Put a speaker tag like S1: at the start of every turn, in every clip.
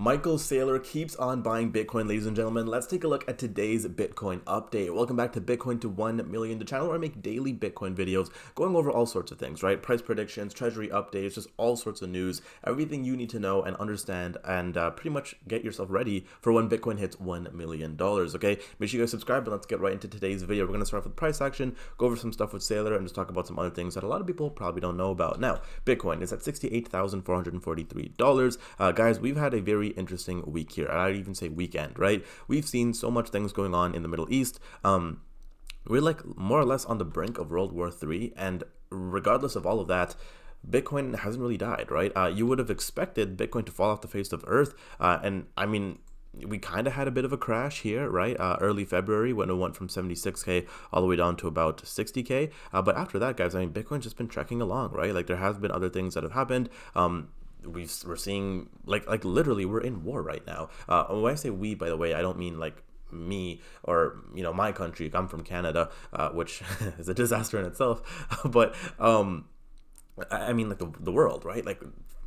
S1: Michael Saylor keeps on buying Bitcoin, ladies and gentlemen. Let's take a look at today's Bitcoin update. Welcome back to Bitcoin to 1 million, the channel where I make daily Bitcoin videos going over all sorts of things, right? Price predictions, treasury updates, just all sorts of news, everything you need to know and understand, and pretty much get yourself ready for when Bitcoin hits $1 million, okay? Make sure you guys subscribe and let's get right into today's video. We're going to start off with price action, go over some stuff with Saylor, and just talk about some other things that a lot of people probably don't know about. Now, Bitcoin is at $68,443. Guys, we've had a very interesting week here. I'd even say weekend, right? We've seen so much things going on in the Middle East. We're like more or less on the brink of World War III, and regardless of all of that, Bitcoin hasn't really died, right? You would have expected Bitcoin to fall off the face of Earth, and I mean, we kind of had a bit of a crash here, right? Early February when it went from 76K all the way down to about 60K. But after that, guys, I mean, Bitcoin's just been trekking along, right? Like there has been other things that have happened. We're seeing like literally we're in war right now. When I say we, by the way, I don't mean like me or my country. I'm from Canada, which is a disaster in itself. But I mean like the world, right? Like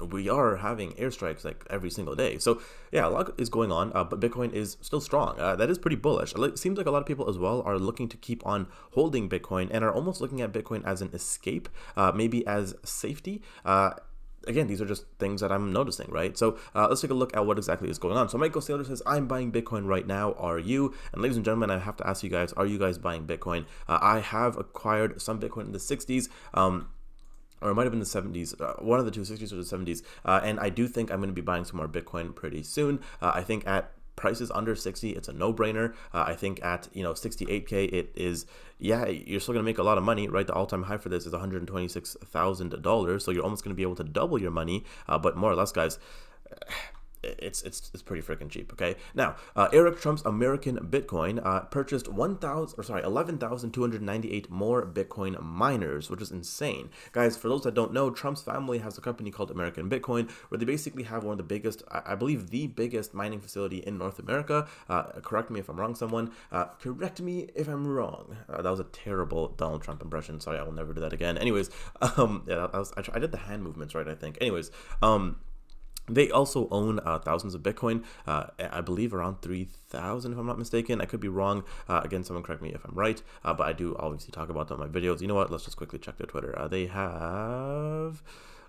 S1: we are having airstrikes like every single day. So yeah, a lot is going on, but Bitcoin is still strong. That is pretty bullish. It seems like a lot of people as well are looking to keep on holding Bitcoin and are almost looking at Bitcoin as an escape, maybe as safety. Again, these are just things that I'm noticing, right? So let's take a look at what exactly is going on. So Michael Saylor says, I'm buying Bitcoin right now. Are you? And ladies and gentlemen, I have to ask you guys, are you guys buying Bitcoin? I have acquired some Bitcoin in the 60s. Or it might have been the 70s, one of the two, 60s or the 70s. And I do think I'm going to be buying some more Bitcoin pretty soon. I think at prices under 60, it's a no-brainer. I think at 68K, it is, yeah, you're still gonna make a lot of money, right? The all-time high for this is $126,000, so you're almost gonna be able to double your money. But more or less, guys, it's pretty freaking cheap. Okay, now Eric Trump's American Bitcoin purchased 11,298 more Bitcoin miners, which is insane, guys. For those that don't know, Trump's family has a company called American Bitcoin, where they basically have one of the biggest, I believe the biggest mining facility in North America. Correct me if I'm wrong, someone. Correct me if I'm wrong. That was a terrible Donald Trump impression. Sorry, I will never do that again. Anyways, yeah, I did the hand movements right, I think. Anyways, they also own thousands of Bitcoin, I believe around 3,000 if I'm not mistaken. I could be wrong. Again, someone correct me if I'm right, but I do obviously talk about them in my videos. You know what? Let's just quickly check their Twitter. They have...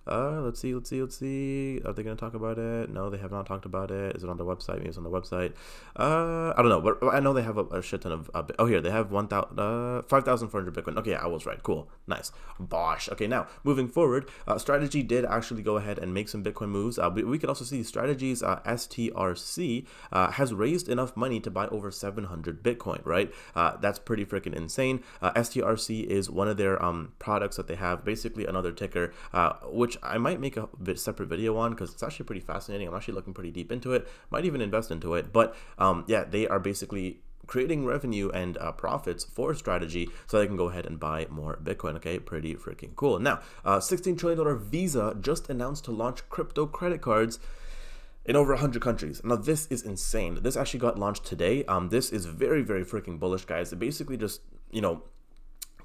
S1: let's see. Are they going to talk about it? No, they have not talked about it. Is it on their website? Maybe it's on the website. I don't know, but I know they have a shit ton of, here, they have 5,400 Bitcoin. Okay, I was right. Cool. Nice. Bosh. Okay, now, moving forward, Strategy did actually go ahead and make some Bitcoin moves. We could also see Strategy's STRC has raised enough money to buy over 700 Bitcoin, right? That's pretty freaking insane. STRC is one of their products that they have, basically another ticker, which I might make a separate video on because it's actually pretty fascinating. I'm actually looking pretty deep into it, might even invest into it. But yeah, they are basically creating revenue and profits for Strategy so they can go ahead and buy more Bitcoin. Okay, pretty freaking cool. Now, $16 trillion Visa just announced to launch crypto credit cards in over 100 countries. Now, this is insane. This actually got launched today. This is very, very freaking bullish, guys. It basically just,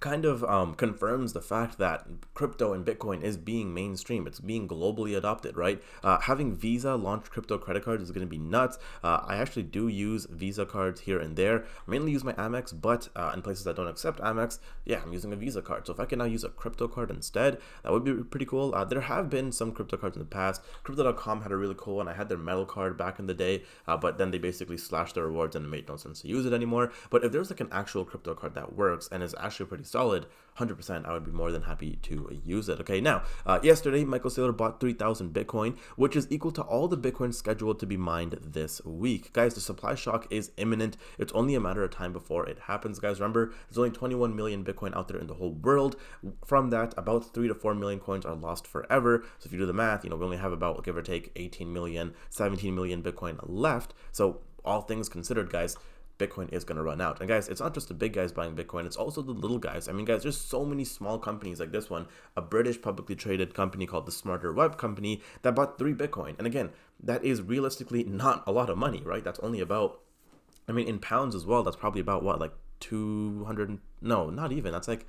S1: kind of confirms the fact that crypto and Bitcoin is being mainstream. It's being globally adopted, right? Having Visa launch crypto credit cards is going to be nuts. I actually do use Visa cards here and there. I mainly use my Amex, but in places that don't accept Amex, yeah, I'm using a Visa card. So if I can now use a crypto card instead, that would be pretty cool. There have been some crypto cards in the past. Crypto.com had a really cool one. I had their metal card back in the day, but then they basically slashed their rewards and it made no sense to use it anymore. But if there's like an actual crypto card that works and is actually pretty solid, 100%, I would be more than happy to use it. Okay, now, yesterday, Michael Saylor bought 3,000 Bitcoin, which is equal to all the Bitcoin scheduled to be mined this week. Guys, the supply shock is imminent. It's only a matter of time before it happens, guys. Remember, there's only 21 million Bitcoin out there in the whole world. From that, about 3 to 4 million coins are lost forever. So if you do the math, we only have about, give or take, 18 million, 17 million Bitcoin left. So all things considered, guys, Bitcoin is going to run out. And guys, it's not just the big guys buying Bitcoin, it's also the little guys. I mean, guys, there's so many small companies like this one, a British publicly traded company called the Smarter Web Company that bought 3 Bitcoin. And again, that is realistically not a lot of money, right? That's only about, I mean, in pounds as well, that's probably about what, like 200, no, not even, that's like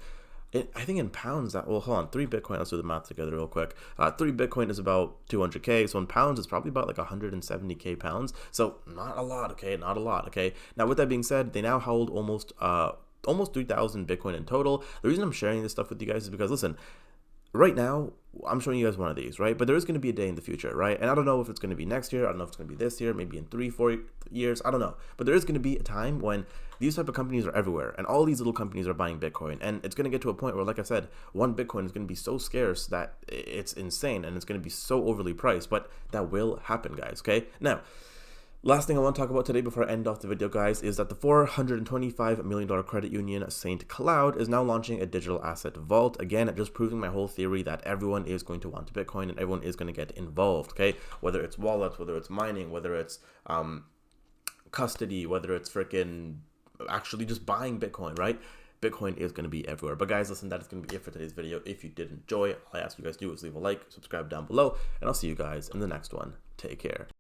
S1: I think in pounds that, well, hold on, 3 Bitcoin, let's do the math together real quick. 3 Bitcoin is about 200K, so in pounds it's probably about like 170K pounds. So not a lot, okay, not a lot, okay. Now with that being said, they now hold almost 3,000 Bitcoin in total. The reason I'm sharing this stuff with you guys is because, listen, right now I'm showing you guys one of these, right? But there is going to be a day in the future, right? And I don't know if it's going to be next year. I don't know if it's going to be this year, maybe in 3-4 years. I don't know. But there is going to be a time when these type of companies are everywhere and all these little companies are buying Bitcoin. And it's going to get to a point where, like I said, 1 Bitcoin is going to be so scarce that it's insane and it's going to be so overly priced. But that will happen, guys, okay? Now, last thing I want to talk about today before I end off the video, guys, is that the $425 million credit union Saint Cloud is now launching a digital asset vault. Again, just proving my whole theory that everyone is going to want Bitcoin and everyone is going to get involved, okay? Whether it's wallets, whether it's mining, whether it's custody, whether it's freaking actually just buying Bitcoin, right? Bitcoin is going to be everywhere. But guys, listen, that is going to be it for today's video. If you did enjoy, all I ask you guys to do is leave a like, subscribe down below, and I'll see you guys in the next one. Take care.